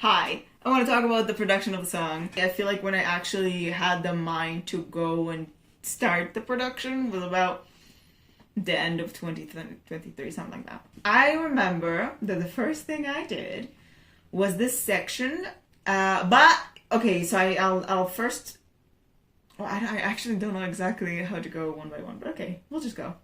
Hi, I want to talk about the production of the song. I feel like when I actually had the mind to go and start the production was about the end of 2023, something like that. I remember that the first thing I did was this section, but okay, so I'll first. Well, I actually don't know exactly how to go one by one, but okay, we'll just go.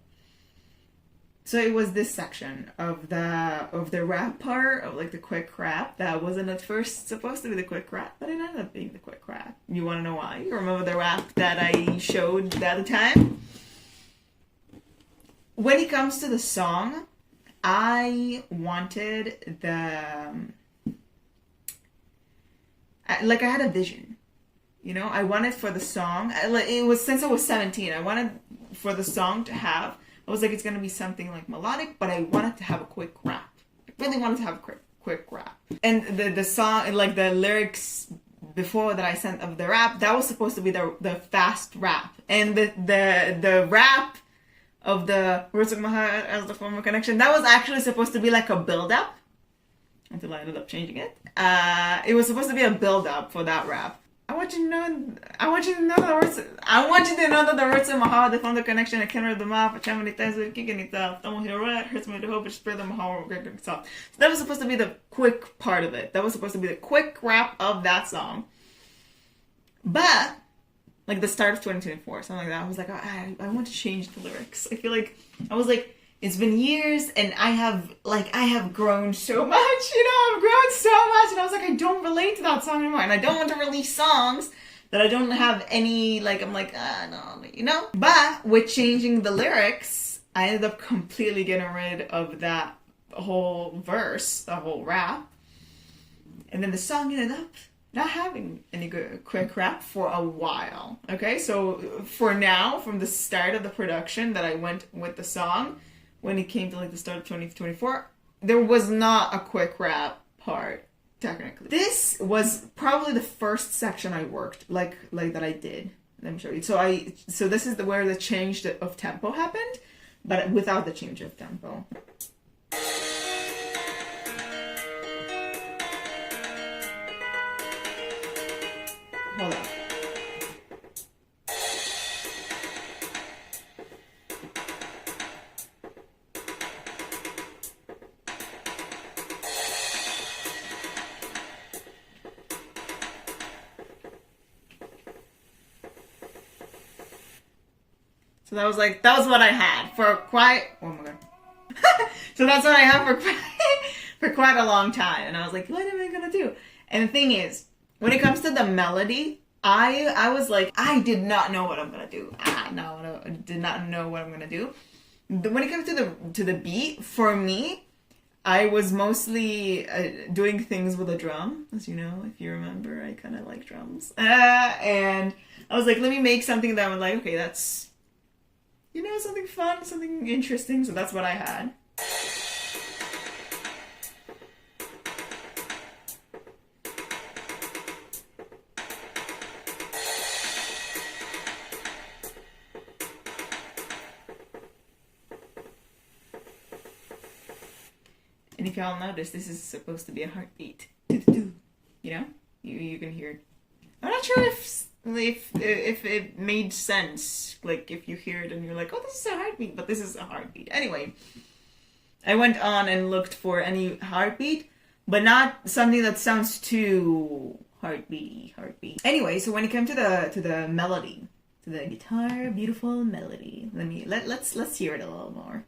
So it was this section of the rap part, of like the quick rap, that wasn't at first supposed to be the quick rap, but it ended up being the quick rap. You want to know why? You remember the rap that I showed the other time? When it comes to the song, I wanted I had a vision. You know, I wanted for the song, it was since I was 17, I wanted for the song to have, I was like, it's gonna be something like melodic, but I wanted to have a quick rap. I really wanted to have a quick rap. And the song, like the lyrics before that I sent of the rap, that was supposed to be the fast rap. And the rap of the Roots of my heart as the form of connection, that was actually supposed to be like a build-up, until I ended up changing it. It was supposed to be a build-up for that rap. I want you to know the words. I want you to know that the roots in my heart, they found the connection. I can't read them off. I try many times with kicking it off. Don't hear it. Hurts me to hope. It's spread them my heart. So that was supposed to be the quick part of it. That was supposed to be the quick rap of that song. But like the start of 2024, something like that, I was like, I want to change the lyrics. I feel like I was like, it's been years and I have grown so much, I've grown so much, and I was like, I don't relate to that song anymore, and I don't want to release songs that I don't have any, no. But with changing the lyrics, I ended up completely getting rid of that whole verse, the whole rap, and then the song ended up not having any good quick rap for a while. Okay, so for now, from the start of the production that I went with the song, when it came to like the start of 2024, there was not a quick rap part, technically. This was probably the first section I worked, like that I did. Let me show you. So this is where the change of tempo happened, but without the change of tempo. Hold on. So that was what I had for quite, oh my god. So that's what I had for quite a long time. And I was like, what am I gonna do? And the thing is, when it comes to the melody, I was like, I did not know what I'm gonna do. I did not know what I'm gonna do. When it comes to the beat, for me, I was mostly doing things with a drum, as you know, if you remember, I kind of like drums. And I was like, let me make something that I'm like, okay, that's, something fun, something interesting. So that's what I had. And if y'all notice, this is supposed to be a heartbeat. You know? You can hear it. I'm not sure if it made sense. Like, if you hear it and you're like, oh, this is a heartbeat, but this is a heartbeat. Anyway, I went on and looked for any heartbeat, but not something that sounds too heartbeat. Anyway, so when it came to the melody, to the guitar, beautiful melody, let's hear it a little more.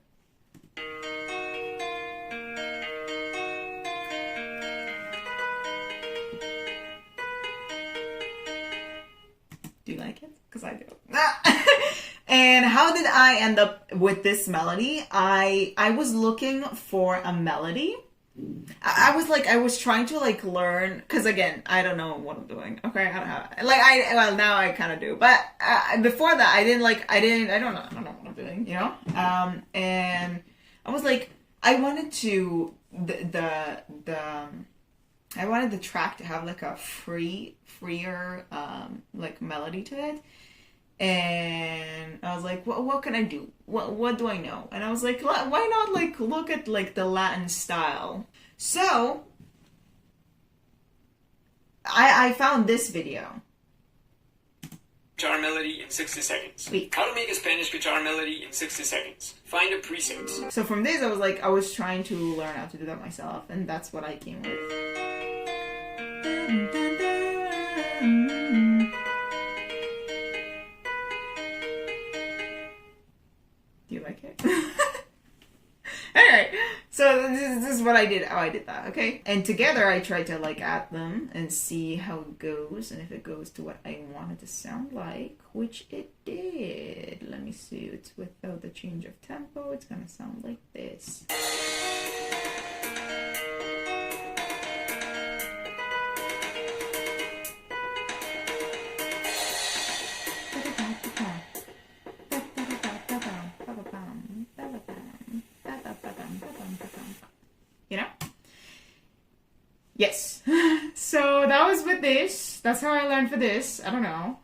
Do you like it? Because I do. And how did I end up with this melody? I was looking for a melody. I was trying to learn, because again, I don't know what I'm doing. Okay, I don't have now I kind of do, but before that I don't know what I'm doing, and I was like, I wanted to I wanted the track to have like a freer melody to it. And I was like, what can I do? What do I know? And I was like, why not, like, look at, like, the Latin style? So, I found this video. Guitar melody in 60 seconds. Sweet. How to make a Spanish guitar melody in 60 seconds. Find a preset. So from this, I was trying to learn how to do that myself, and that's what I came with. Do you like it? Alright, so this is what I did, how I did that, okay? And together I tried to like add them and see how it goes, and if it goes to what I wanted to sound like, which it did. Let me see, it's without the change of tempo, it's gonna sound like this. You know? Yes. So that was with this. That's how I learned for this. I don't know.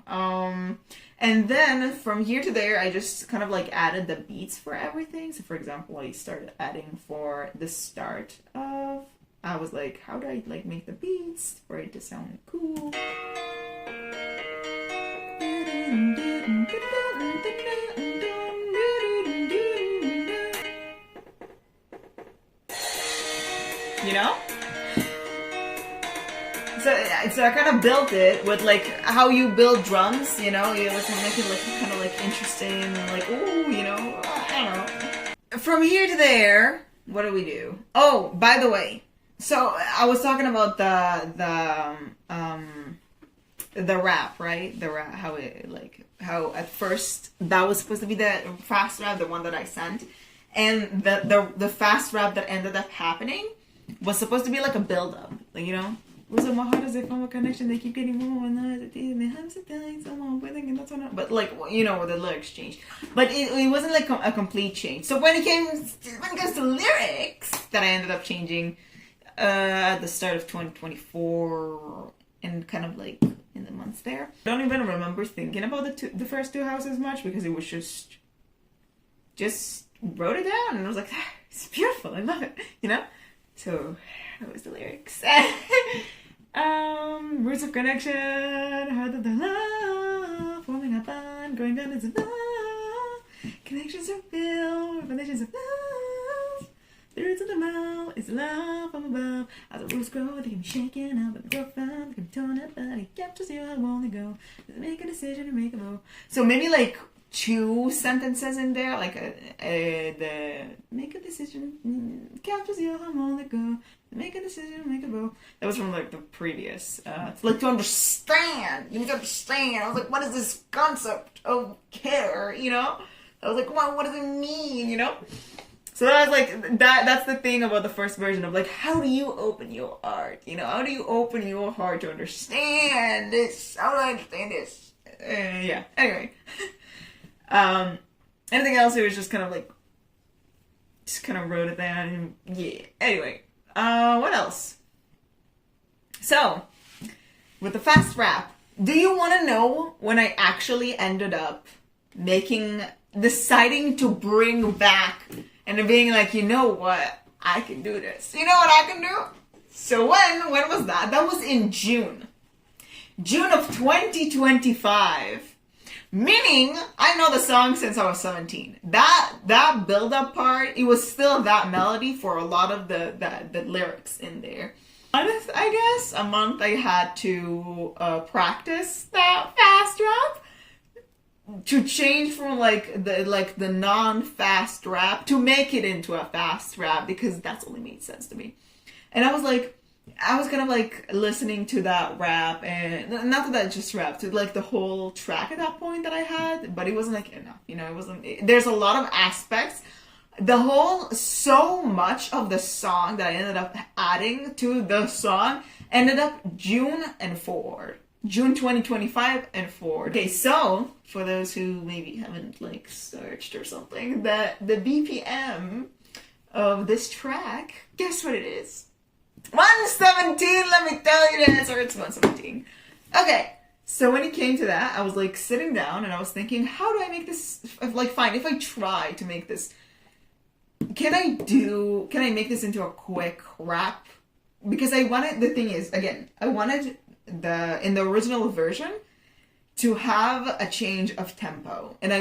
And then from here to there, I just kind of like added the beats for everything. So for example, I started adding for the start of, I was like, how do I like make the beats for it to sound cool? You know? So I kind of built it with like how you build drums, you know? You like make it like kind of like interesting and like, ooh, you know? I don't know. From here to there, what do we do? Oh, by the way, so I was talking about the rap, right? The rap, how at first that was supposed to be the fast rap, the one that I sent, and the fast rap that ended up happening was supposed to be like a build-up, like, you know, was it my heart as if I'm a connection, they keep getting more and they have to die someone waiting and that's what, but like, you know, the lyrics changed, but it wasn't like a complete change. So when it comes to lyrics that I ended up changing at the start of 2024 and kind of like in the months there, I don't even remember thinking about the first two houses much, because it was just wrote it down and I was like, ah, it's beautiful, I love it, you know. So, that was the lyrics. Roots of connection, heart of the love, forming a bond, growing down into love. Connections are built, foundations of love. The roots of the mouth is love from above. As the roots grow, they can be shaken up and grow found. They can be torn up, but it captures you, I won't let go. Make a decision and make a move. So maybe like 2 sentences in there, like the make a decision, captures your hormone, let go, make a decision, make a move. That was from like the previous. It's like to understand. You need to understand. I was like, what is this concept of care? You know? I was like, well, what does it mean? You know? So that was like that's the thing about the first version of like, how do you open your heart? You know, how do you open your heart to understand this? How do I understand this? Yeah. Anyway. Anything else, it was just kind of like, just kind of wrote it down, and yeah. Anyway, what else? So, with the fast rap, do you want to know when I actually ended up deciding to bring back, and being like, you know what, I can do this. You know what I can do? So when was that? That was in June of 2025. Meaning, I know the song since I was 17. That build-up part, it was still that melody for a lot of the lyrics in there. I guess a month I had to practice that fast rap to change from like the non-fast rap to make it into a fast rap, because that's only made sense to me. And I was kind of like listening to that rap, and not that just rap, to like the whole track at that point that I had, but it wasn't like enough, you know, there's a lot of aspects. So much of the song that I ended up adding to the song ended up June 2025 and forward. Okay, so for those who maybe haven't like searched or something, the BPM of this track, guess what it is? 117, let me tell you the answer, it's 117. Okay, so when it came to that, I was like sitting down and I was thinking, how do I make this, like, fine, if I try to make this, can I make this into a quick rap? Because the thing is, again, I wanted in the original version to have a change of tempo, and I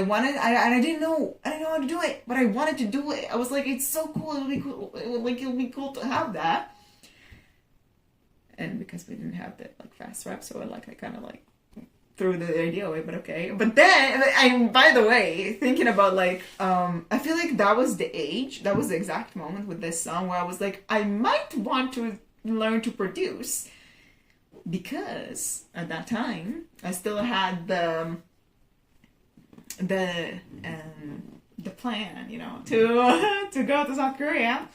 didn't know how to do it, but I wanted to do it. I was like, it's so cool. It'll be cool. It'll be cool to have that. And because we didn't have the like fast rap, so I kind of like threw the idea away. But okay. But then, by the way, thinking about like, I feel like that was the exact moment with this song where I was like, I might want to learn to produce. Because at that time, I still had the plan, to go to South Korea.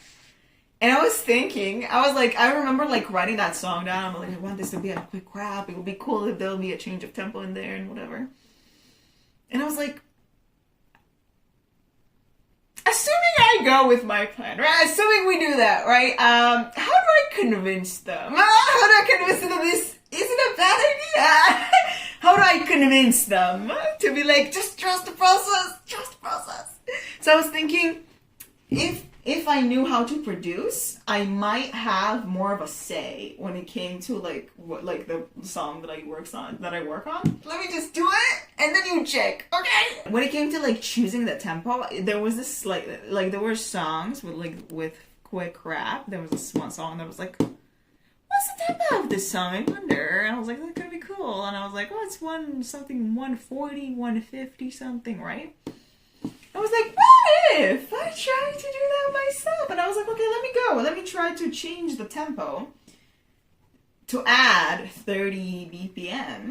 And I was thinking, I remember like writing that song down. I'm like, I want this to be a quick rap. It would be cool if there'll be a change of tempo in there and whatever. And I was like, assuming I go with my plan, right? Assuming we do that, right? How do I convince them? How do I convince them this isn't a bad idea? How do I convince them to be like, just trust the process, So I was thinking, if I knew how to produce, I might have more of a say when it came to like what the song that I work on. Let me just do it, and then you check, okay? When it came to like choosing the tempo, there was this like there were songs with quick rap. There was this one song that was like, what's the tempo of this song? I wonder. And I was like, that could be cool. And I was like, oh, it's 140, 150 something, right? I was like, what if I tried to do that myself? And I was like, okay, let me go. Let me try to change the tempo to add 30 BPM